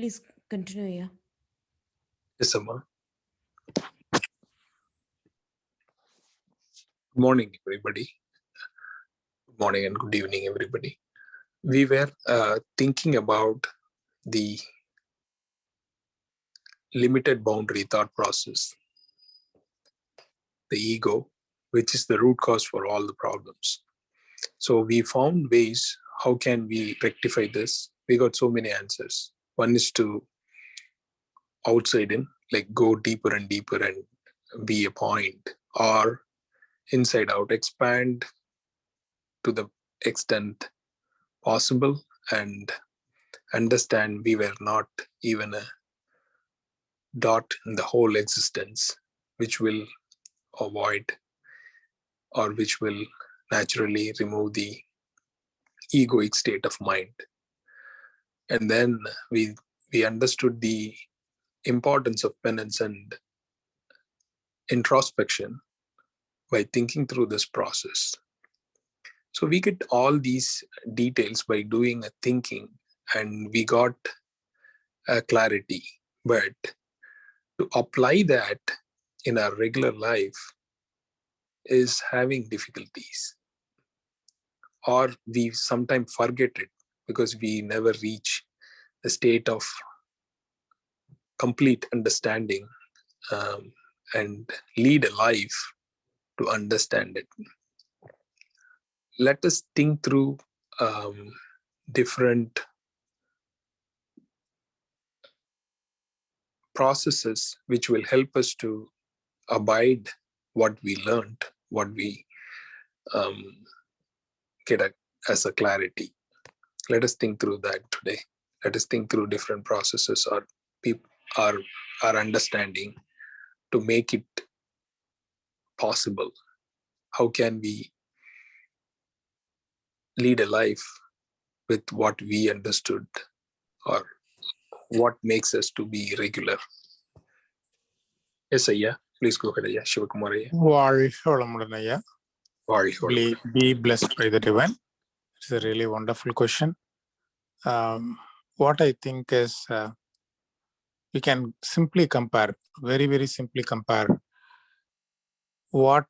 Please continue, yeah. Yes, Amma. Good morning, everybody. Good morning and good evening, everybody. We were thinking about the limited boundary thought process, the ego, which is the root cause for all the problems. So we found ways, how can we rectify this? We got so many answers. One is to outside in, like go deeper and deeper and be a point, or inside out, expand to the extent possible and understand we were not even a dot in the whole existence, which will avoid or which will naturally remove the egoic state of mind. And then we understood the importance of penance and introspection by thinking through this process. So we get all these details by doing a thinking, and we got a clarity. But to apply that in our regular life is having difficulties, or we sometimes forget it because we never reach the state of complete understanding and lead a life to understand it. Let us think through different processes which will help us to abide what we learned, what we get as a clarity. Let us think through that today. Let us think through different processes or our understanding to make it possible. How can we lead a life with what we understood, or what makes us to be regular? Yes, Ayya. Please go ahead, Ayya. Shivakumar Ayya. Be blessed by the divine. It's a really wonderful question. What I think is we can simply compare, very, very simply compare what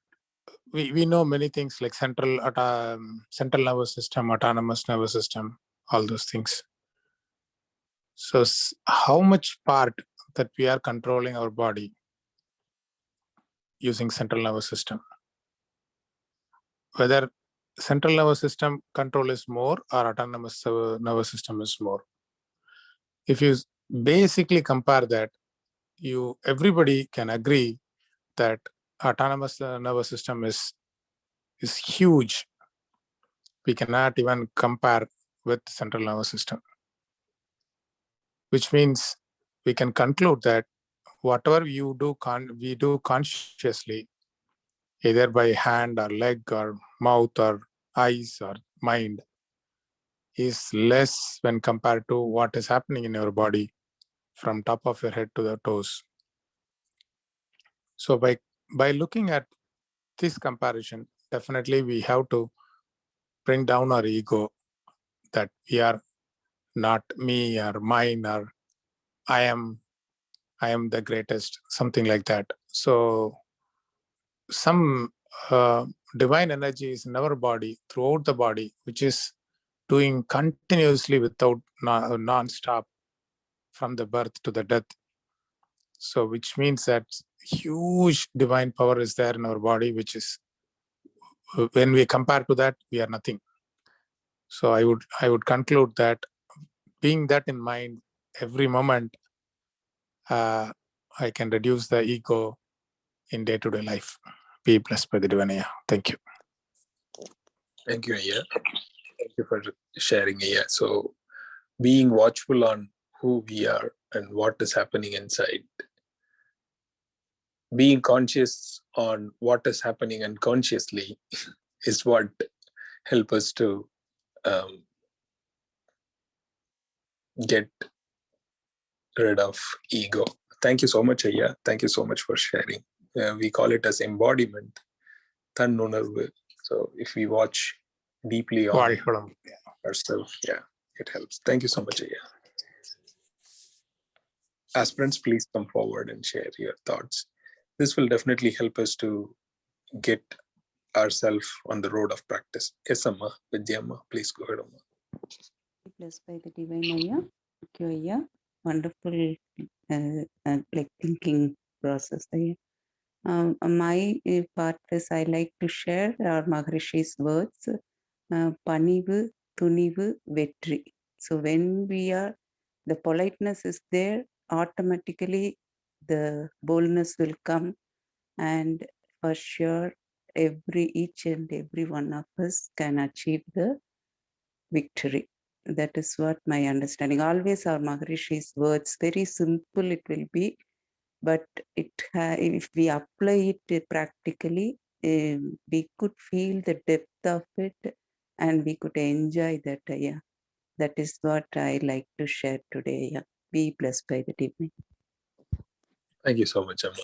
we know many things like central nervous system, autonomous nervous system, all those things. So how much part that we are controlling our body using central nervous system? Whether central nervous system control is more or autonomous nervous system is more. If you basically compare that, everybody can agree that autonomous nervous system is huge. We cannot even compare with central nervous system, which means we can conclude that whatever you do, we do consciously, either by hand or leg or mouth or eyes or mind, is less when compared to what is happening in your body from top of your head to the toes. So by looking at this comparison, definitely we have to bring down our ego, that we are not me or mine or I am the greatest, something like that. So some divine energy is in our body, throughout the body, which is doing continuously without non-stop from the birth to the death. So which means that huge divine power is there in our body, which is, when we compare to that, we are nothing. So I would conclude that, being that in mind every moment, I can reduce the ego in day-to-day life. Be blessed by the divine. Ayya. Thank you. Thank you, Ayya. Thank you for sharing, Ayya. So being watchful on who we are and what is happening inside, being conscious on what is happening unconsciously is what help us to get rid of ego. Thank you so much, Ayya. Thank you so much for sharing. We call it as embodiment, Tannunarvu. So if we watch deeply on ourselves, yeah, it helps. Thank you so much, Ayya. aspirants, please come forward and share your thoughts. This will definitely help us to get ourselves on the road of practice. Yes, Amma, Vidyamma, please go ahead, Amma. Blessed by the divine Aya. Thank you, Aya. Wonderful like thinking process. Aya. My part is I like to share our Maharishi's words. Panivu, Tunivu, Vetri. So when we are, the politeness is there, automatically the boldness will come, and for sure each and every one of us can achieve the victory. That is what my understanding. Always our Maharishi's words, very simple it will be, but if we apply it practically, we could feel the depth of it and we could enjoy that. Yeah, that is what I like to share today. Yeah, be blessed by the divine. Thank you so much, Amma.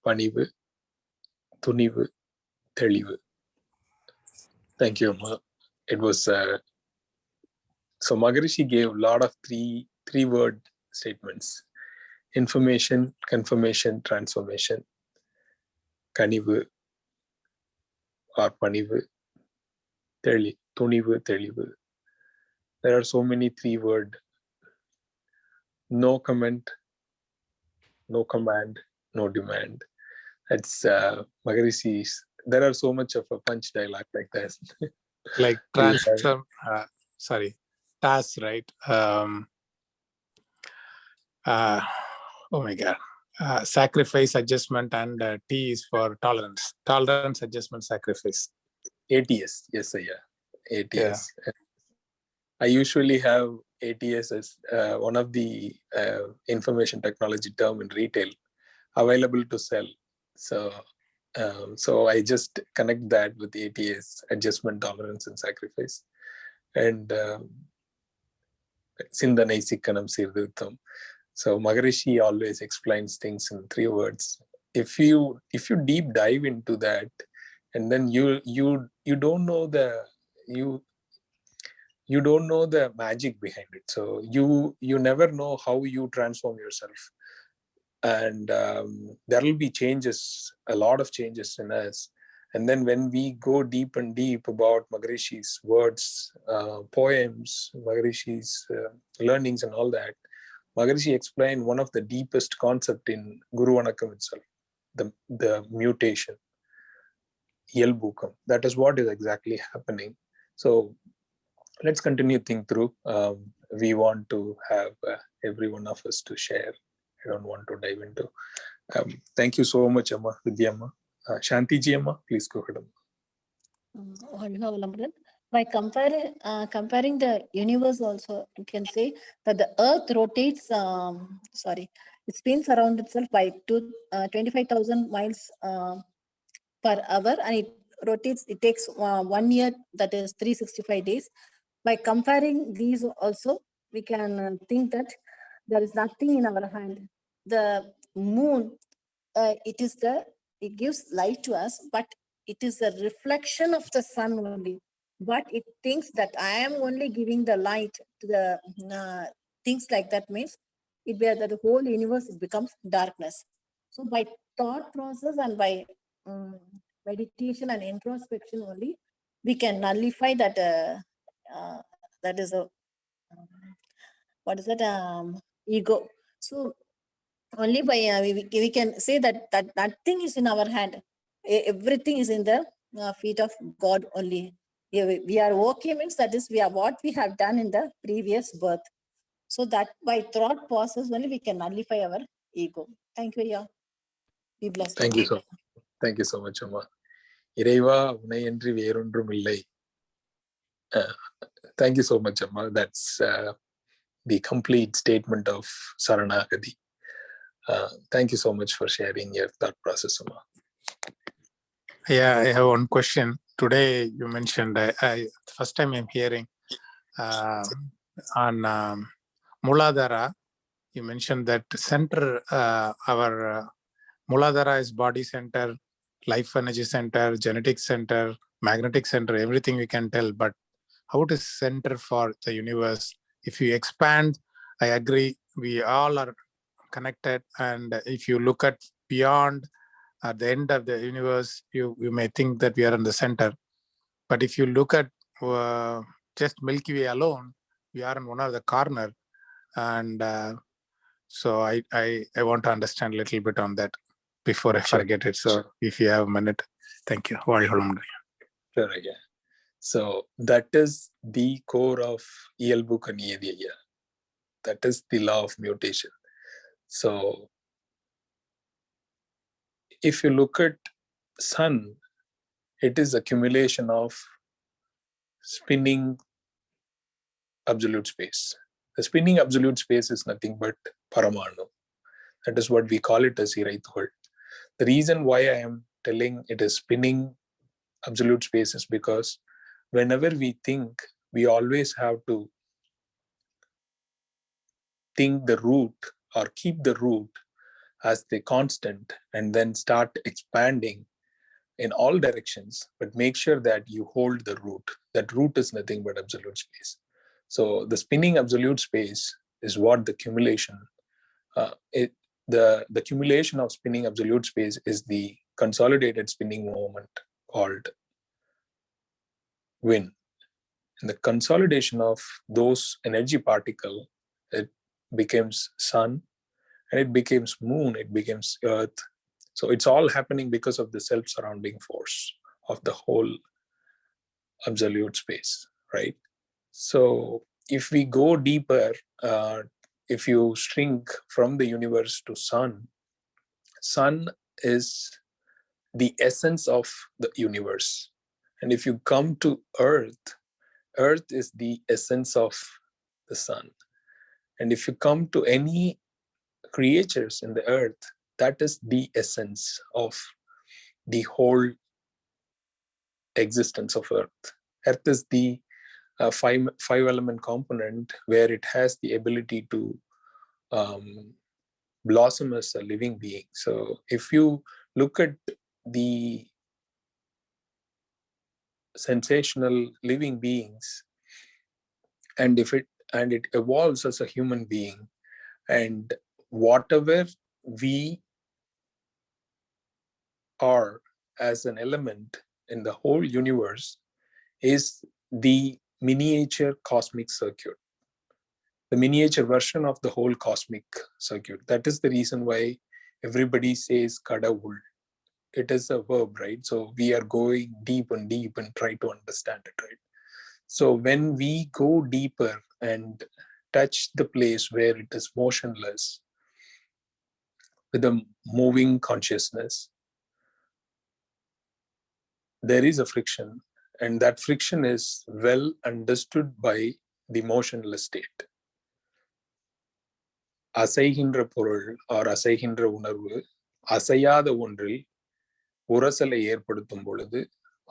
Panivu, Tunivu, Thelivu. Thank you, Amma. It was so Maharishi gave a lot of three-word statements: information, confirmation, transformation. Kanivu or Panivu, Tunivu, Thelivu. There are so many three-word: no comment, no command, no demand. That's Maharishi's. There are so much of a punch dialogue like that. Like TAS, right? Oh my God. Sacrifice, adjustment, and T is for tolerance. Tolerance, adjustment, sacrifice. ATS, yes, sir, yeah. ATS. Yeah. I usually have ATS as one of the information technology term in retail available to sell. So I just connect that with ATS, adjustment, tolerance, and sacrifice. And Sindhanai Sikkanam Sirthirtham. So Maharishi always explains things in 3 words. If you deep dive into that, and then you don't know you don't know the magic behind it. So you never know how you transform yourself. And there will be changes, a lot of changes in us. And then when we go deep and deep about Maharishi's words, poems, Maharishi's learnings and all that, Maharishi explained one of the deepest concept in Guru Vanakkam itself, the mutation, Yelbukam. That is what is exactly happening. So let's continue to think through. We want to have every one of us to share. I don't want to dive into. Thank you so much, Amma, Vidyamma. Shanti ji, Amma, please go ahead, Amma. By comparing the universe also, you can say that the earth rotates, it spins around itself by 25,000 miles per hour, and it rotates, it takes 1 year, that is 365 days. By comparing these also, we can think that there is nothing in our hand. The moon, it gives light to us, but it is a reflection of the sun only. But it thinks that I am only giving the light to the things like that, means it where the whole universe becomes darkness. So by thought process and by meditation and introspection only, we can nullify that. That is a ego. So only by we can say that nothing is in our hand. Everything is in the feet of God only. We are okay means that is what we have done in the previous birth. So that by thought process only we can nullify our ego. Thank you. Yeah. Be blessed. Thank you so much, Amma. Iraiva unai endri verondrum illai. Thank you so much, Amma. That's the complete statement of Saranagati. Thank you so much for sharing your thought process, Amma. Yeah, I have one question. Today you mentioned, first time I'm hearing on Muladhara, you mentioned that center, our Muladhara is body center, life energy center, genetic center, magnetic center, everything we can tell, but how it is center for the universe? If you expand, I agree, we all are connected. And if you look at beyond, at the end of the universe, you may think that we are in the center. But if you look at just Milky Way alone, we are in one of the corner. And so I want to understand a little bit on that before I forget it. So if you have a minute, thank you. Sure, yeah. So that is the core of Iyalbu Kaniyadiyya. That is the law of mutation. So if you look at sun, it is accumulation of spinning absolute space. The spinning absolute space is nothing but Paramanu. That is what we call it as Iraithul. The reason why I am telling it is spinning absolute space is because whenever we think, we always have to think the root or keep the root as the constant and then start expanding in all directions, but make sure that you hold the root. That root is nothing but absolute space. So the spinning absolute space is what the accumulation, the accumulation of spinning absolute space is the consolidated spinning moment called wind. And the consolidation of those energy particle, it becomes sun, and it becomes moon, it becomes earth. So it's all happening because of the self-surrounding force of the whole absolute space, right? So if we go deeper, if you shrink from the universe to sun is the essence of the universe. And if you come to earth is the essence of the sun. And if you come to any creatures in the earth, that is the essence of the whole existence of earth. Earth is the five element component where it has the ability to blossom as a living being. So if you look at the sensational living beings, and it evolves as a human being, and whatever we are as an element in the whole universe is the miniature cosmic circuit, the miniature version of the whole cosmic circuit. That is the reason why everybody says kadavul. It is a verb, right? So we are going deep and try to understand it, right? So when we go deeper and touch the place where it is motionless with a moving consciousness, there is a friction, and that friction is well understood by the motionless state. அசைகின்ற பொருள் or அசைகின்ற உணர்வு அசையாத ஒன்றில் உரசலை ஏற்படுத்தும் பொழுது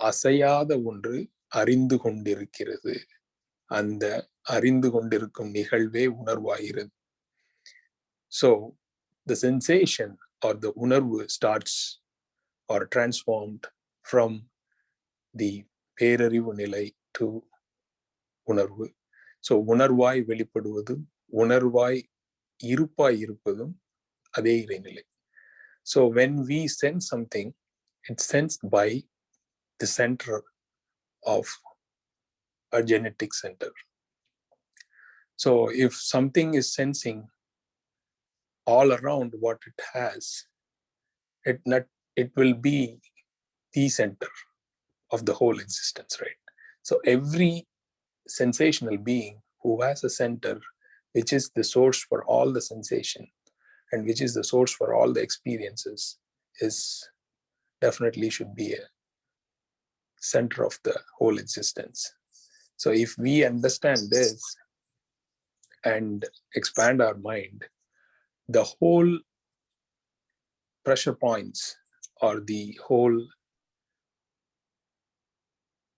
அசையாத ஒன்று அறிந்து கொண்டிருக்கிறது. அந்த அறிந்து கொண்டிருக்கும் நிகழ்வே உணர்வாகிறது. So the sensation or the உணர்வு starts or transformed from the பேரறிவு நிலை to உணர்வு. So உணர்வாய் வெளிப்படுவதும் உணர்வாய் இருப்பாய் இருப்பதும் அதே இறைநிலை. So when we sense something, it's sensed by the center of a genetic center. So if something is sensing all around what it has, it will be the center of the whole existence, right? So every sensational being who has a center which is the source for all the sensation and which is the source for all the experiences is definitely should be a center of the whole existence. So if we understand this and expand our mind, the whole pressure points or the whole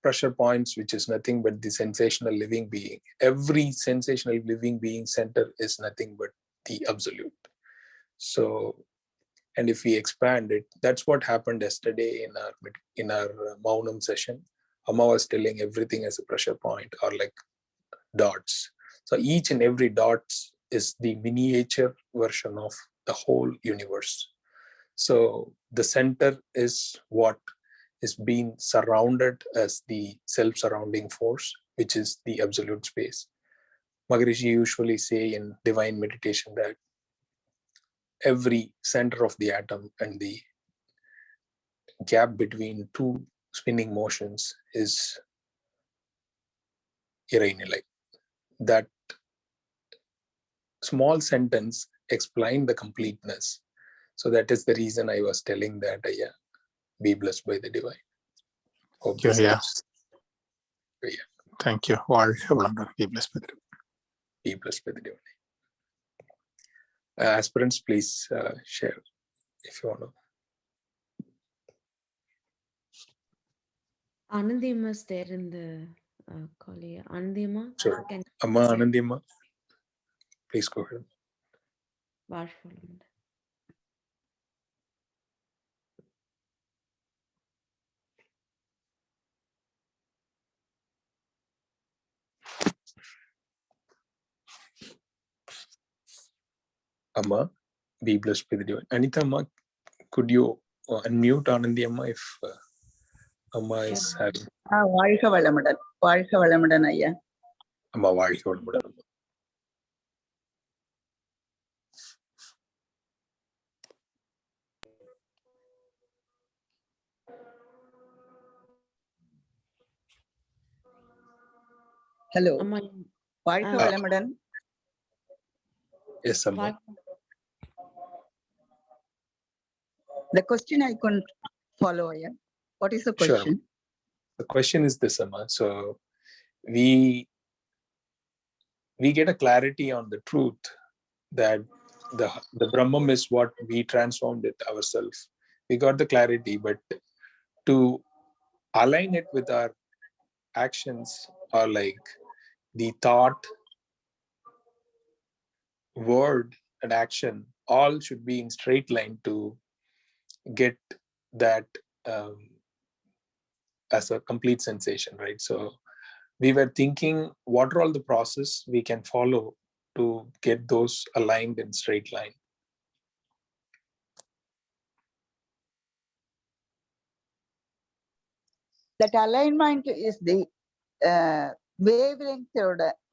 pressure points, which is nothing but the sensational living being, every sensational living being center is nothing but the absolute. So, and if we expand it, that's what happened yesterday in our Maunam session. Amma was telling everything as a pressure point or like dots. So each and every dots is the miniature version of the whole universe. So the center is what is being surrounded as the self-surrounding force, which is the absolute space. Maharishi usually say in divine meditation that every center of the atom and the gap between two spinning motions is Irainilai. That small sentence explained the completeness. So that is the reason I was telling that, be blessed by the divine. Hope this helps. Yeah. Thank you. Be blessed by the divine. Be blessed by the divine. Aspirants, please share if you want to. Anandi Amma is there in the call here. Anandi Amma, Sure. can Amma, Anandi Amma, please go ahead. Varshvalam. Amma, be blessed by the divine. Anita Amma, could you unmute Anandi Amma if Amma is having? வாழ்க வளமுடன், வாழ்க வளமுடன் ஐயா. Amma, வாழ்க வளமுடன். Hello, Amma, வாழ்க வளமுடன். Yes, Amma. The question I couldn't follow, ஐயா. What is the question? Sure. The question is this, Amma. So we get a clarity on the truth that the Brahman is what we transformed it ourselves. We got the clarity, but to align it with our actions or like the thought, word and action, all should be in straight line to get that as a complete sensation, right? So we were thinking what are all the process we can follow to get those aligned in straight line. That alignment is the wavelength.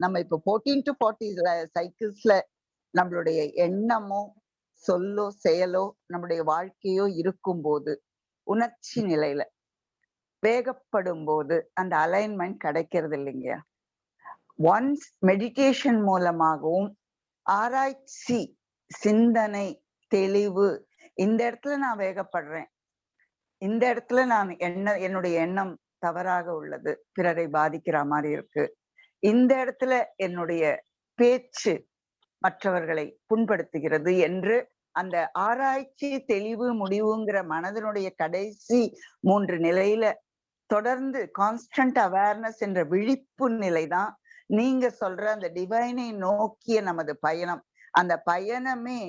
நம்ம இப்போ 14 to 40 சைக்கிள்ஸ்ல நம்மளுடைய எண்ணமோ சொல்லோ செயலோ நம்முடைய வாழ்க்கையோ இருக்கும்போது, உணர்ச்சி நிலையில வேகப்படும் போது அந்த அலைன்மெண்ட் கிடைக்கிறது இல்லைங்க. ஒன்ஸ் மெடிடேஷன் மூலமாகவும் ஆராய்ச்சி, சிந்தனை, தெளிவு, இந்த இடத்துல நான் வேகப்படுறேன், இந்த இடத்துல நான் என்னுடைய எண்ணம் தவறாக உள்ளது, பிறரை பாதிக்கிற மாதிரி இருக்கு, இந்த இடத்துல என்னுடைய பேச்சு மற்றவர்களை புண்படுத்துகிறது என்று அந்த ஆராய்ச்சி, தெளிவு, முடிவுங்கிற மனதனுடைய கடைசி 3 நிலையில தொடர்ந்து கான்ஸ்டன்ட் அவேர்னஸ் என்ற விழிப்பு நிலைதான் நீங்க சொல்ற அந்த டிவைனை நோக்கிய நமது பயணம். அந்த பயணமே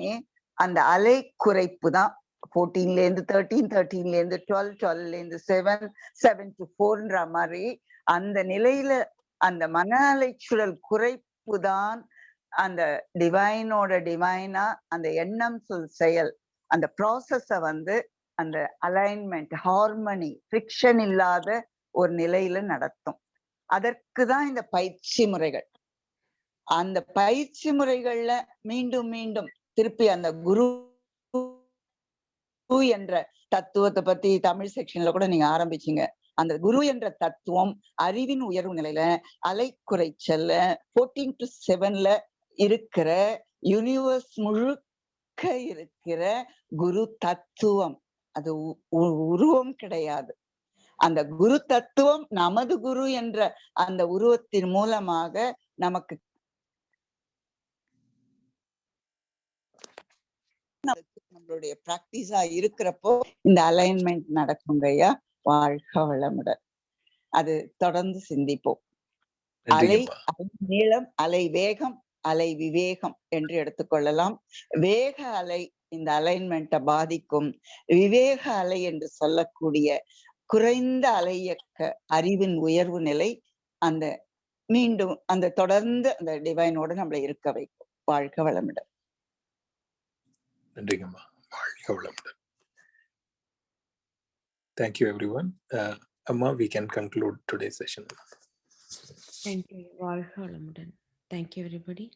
அந்த அலை குறைப்பு தான். 14ல இருந்து 13, 13ல இருந்து 12, 12ல இருந்து 7, 7 to 4ன்ற மாதிரி அந்த நிலையில அந்த மன அலைச்சுழல் குறைப்பு தான் அந்த டிவைனோட டிவைனா அந்த எண்ணம், சொல், செயல், அந்த ப்ராசஸ அந்த அலைன்மெண்ட், ஹார்மனி, ஃப்ரிக்ஷன் இல்லாத ஒரு நிலையில நடத்தும். அதற்குதான் இந்த பயிற்சி முறைகள். அந்த பயிற்சி முறைகள்ல மீண்டும் மீண்டும் திருப்பி அந்த குரு என்ற தத்துவத்தை பத்தி தமிழ் செக்ஷன்ல கூட நீங்க ஆரம்பிச்சீங்க. அந்த குரு என்ற தத்துவம் அறிவின் உயர்வு நிலையில அலை குறைச்சல்ல 14 to 7ல இருக்கிற யூனிவர்ஸ் முழுக்க இருக்கிற குரு தத்துவம். அது உருவம் கிடையாது. அந்த குரு தத்துவம் நமது குரு என்ற அந்த உருவத்தின் மூலமாக நமக்கு நம்மளுடைய பிராக்டிஸா இருக்கிறப்போ இந்த அலைன்மெண்ட் நடக்குங்க ஐயா. வாழ்க வளமுடன். அது தொடர்ந்து சிந்திப்போம். அலை நீளம், அலை வேகம், அலை விவேகம் என்று எடுத்துக்கொள்ளலாம். வேக அலை இந்த அலைன்மெண்ட்டை பாதிக்கும். விவேக அலை என்று சொல்லக்கூடிய குறைந்த அலையக்க அறிவின் உயர்வு நிலை அந்த மீண்டும் அந்த தொடர்ந்து அந்த டிவைனோட நம்மளை இருக்க வைக்கும். வாழ்க வளமுடன். நன்றிங்கம்மா. வாழ்க வளமுடன். Thank you, everyone. Amma, we can conclude today's session. Thank you. வாழ்க வளமுடன். Thank you, everybody.